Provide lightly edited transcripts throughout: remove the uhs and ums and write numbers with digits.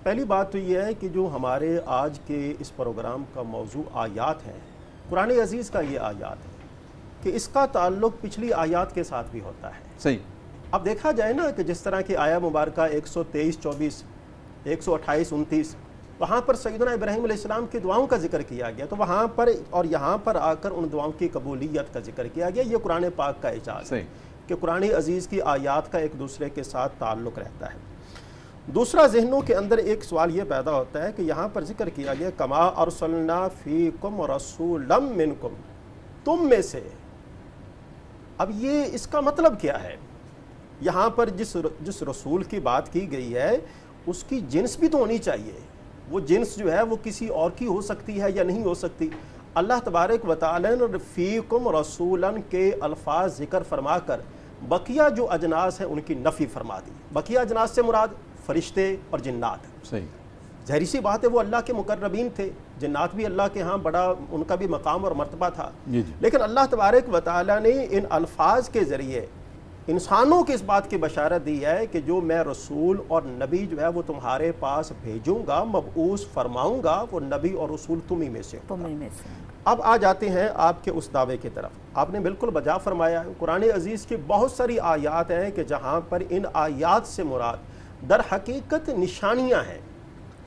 پہلی بات تو یہ ہے کہ جو ہمارے آج کے اس پروگرام کا موضوع آیات ہیں، قرآن عزیز کا یہ آیات ہے کہ اس کا تعلق پچھلی آیات کے ساتھ بھی ہوتا ہے. صحیح. اب دیکھا جائے نا کہ جس طرح کی آیہ مبارکہ 123 24 128 29 وہاں پر سیدنا ابراہیم علیہ السلام کی دعاؤں کا ذکر کیا گیا، تو وہاں پر اور یہاں پر آ کر ان دعاؤں کی قبولیت کا ذکر کیا گیا. یہ قرآن پاک کا اعجاز ہے کہ قرآن عزیز کی آیات کا ایک دوسرے کے ساتھ تعلق رہتا ہے. دوسرا ذہنوں کے اندر ایک سوال یہ پیدا ہوتا ہے کہ یہاں پر ذکر کیا گیا کما ارسلنا فیکم رسولا منکم، تم میں سے. اب یہ اس کا مطلب کیا ہے؟ یہاں پر جس رسول کی بات کی گئی ہے اس کی جنس بھی تو ہونی چاہیے. وہ جنس جو ہے وہ کسی اور کی ہو سکتی ہے یا نہیں ہو سکتی. اللہ تبارک و تعالی نے فیکم رسولا کے الفاظ ذکر فرما کر بقیہ جو اجناس ہیں ان کی نفی فرما دی. بقیہ اجناس سے مراد فرشتے اور جنات. صحیح. ظاہری سی بات ہے وہ اللہ کے مقربین تھے، جنات بھی اللہ کے ہاں بڑا ان کا بھی مقام اور مرتبہ تھا. لیکن اللہ تبارک و تعالی نے ان الفاظ کے ذریعے انسانوں کی اس بات کی بشارت دی ہے کہ جو میں رسول اور نبی جو ہے وہ تمہارے پاس بھیجوں گا، مبعوث فرماؤں گا، وہ نبی اور رسول تمہیں میں سے ہوگا. اب آ جاتے ہیں آپ کے اس دعوے کی طرف. آپ نے بالکل بجا فرمایا ہے. قرآن عزیز کی بہت ساری آیات ہیں کہ جہاں پر ان آیات سے مراد در حقیقت نشانیاں ہیں.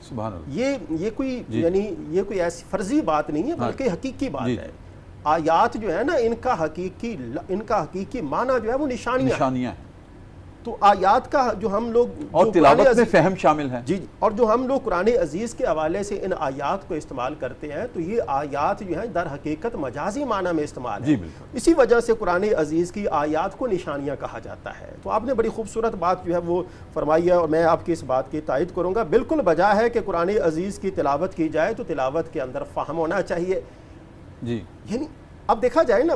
سبحان اللہ. یہ کوئی یعنی یہ کوئی ایسی فرضی بات نہیں ہے بلکہ حقیقی بات ہے. آیات جو ہے نا ان کا حقیقی معنی جو ہے وہ نشانیاں ہیں. تو آیات کا جو ہم لوگ اور تلاوت میں فہم شامل ہے. جی، اور جو ہم لوگ قرآن عزیز کے حوالے سے ان آیات کو استعمال کرتے ہیں تو یہ آیات جو ہیں در حقیقت مجازی معنی میں استعمال ہے. اسی وجہ سے قرآن عزیز کی آیات کو نشانیاں کہا جاتا ہے. تو آپ نے بڑی خوبصورت بات جو ہے وہ فرمائی ہے اور میں آپ کی اس بات کی تائید کروں گا. بالکل بجا ہے کہ قرآن عزیز کی تلاوت کی جائے تو تلاوت کے اندر فہم ہونا چاہیے. جی، یعنی اب دیکھا جائے نا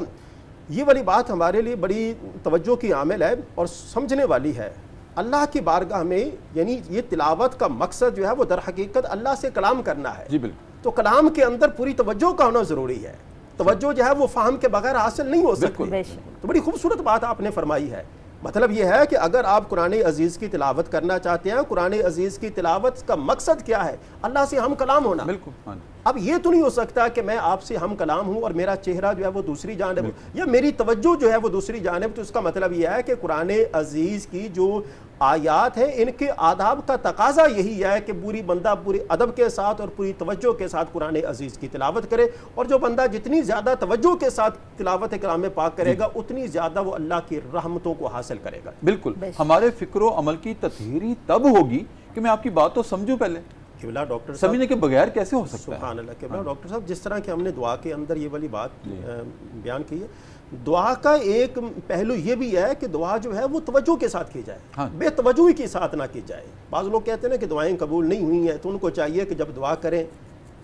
یہ والی بات ہمارے لیے بڑی توجہ کی عامل ہے اور سمجھنے والی ہے. اللہ کی بارگاہ میں یعنی یہ تلاوت کا مقصد جو ہے وہ در حقیقت اللہ سے کلام کرنا ہے. جی بالکل. تو کلام کے اندر پوری توجہ کا ہونا ضروری ہے. توجہ جو ہے وہ فہم کے بغیر حاصل نہیں ہو سکتی. تو بڑی خوبصورت بات آپ نے فرمائی ہے. مطلب یہ ہے کہ اگر آپ قرآن عزیز کی تلاوت کرنا چاہتے ہیں، قرآن عزیز کی تلاوت کا مقصد کیا ہے؟ اللہ سے ہم کلام ہونا. بالکل. اب یہ تو نہیں ہو سکتا کہ میں آپ سے ہم کلام ہوں اور میرا چہرہ جو ہے وہ دوسری جانب یا میری توجہ جو ہے وہ دوسری جانب. تو اس کا مطلب یہ ہے کہ قرآن عزیز کی جو آیات ہیں ان کے آداب کا تقاضا یہی ہے کہ پوری بندہ پوری ادب کے ساتھ اور پوری توجہ کے ساتھ قرآن عزیز کی تلاوت کرے. اور جو بندہ جتنی زیادہ توجہ کے ساتھ تلاوت کلام پاک کرے گا اتنی زیادہ وہ اللہ کی رحمتوں کو حاصل کرے گا. بالکل. ہمارے فکر و عمل کی تطہیری تب ہوگی کہ میں آپ کی بات تو سمجھوں پہلے. ڈاکٹر سمجھنے کے بغیر کیسے ہو سکتا ہے؟ سبحان اللہ. قبلہ ڈاکٹر صاحب جس طرح کہ ہم نے دعا کے اندر یہ والی بات بیان کی ہے، دعا کا ایک پہلو یہ بھی ہے کہ دعا جو ہے وہ توجہ کے ساتھ کی جائے، بے توجہی کے ساتھ نہ کی جائے. بعض لوگ کہتے ہیں کہ دعائیں قبول نہیں ہوئی ہیں تو ان کو چاہیے کہ جب دعا کریں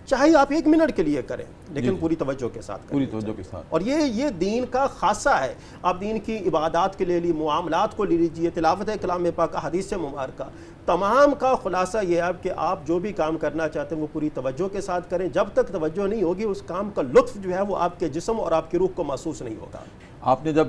چاہے آپ 1 منٹ کے لیے کریں لیکن پوری توجہ کے ساتھ کریں. پوری توجہ کے ساتھ. اور یہ دین کا خاصہ ہے. آپ دین کی عبادات کے لیے معاملات کو لے لیجیے، تلاوت کلام پاک، حدیث مبارکہ، تمام کا خلاصہ یہ ہے کہ آپ جو بھی کام کرنا چاہتے ہیں وہ پوری توجہ کے ساتھ کریں. جب تک توجہ نہیں ہوگی اس کام کا لطف جو ہے وہ آپ کے جسم اور آپ کی روح کو محسوس نہیں ہوگا. آپ نے جب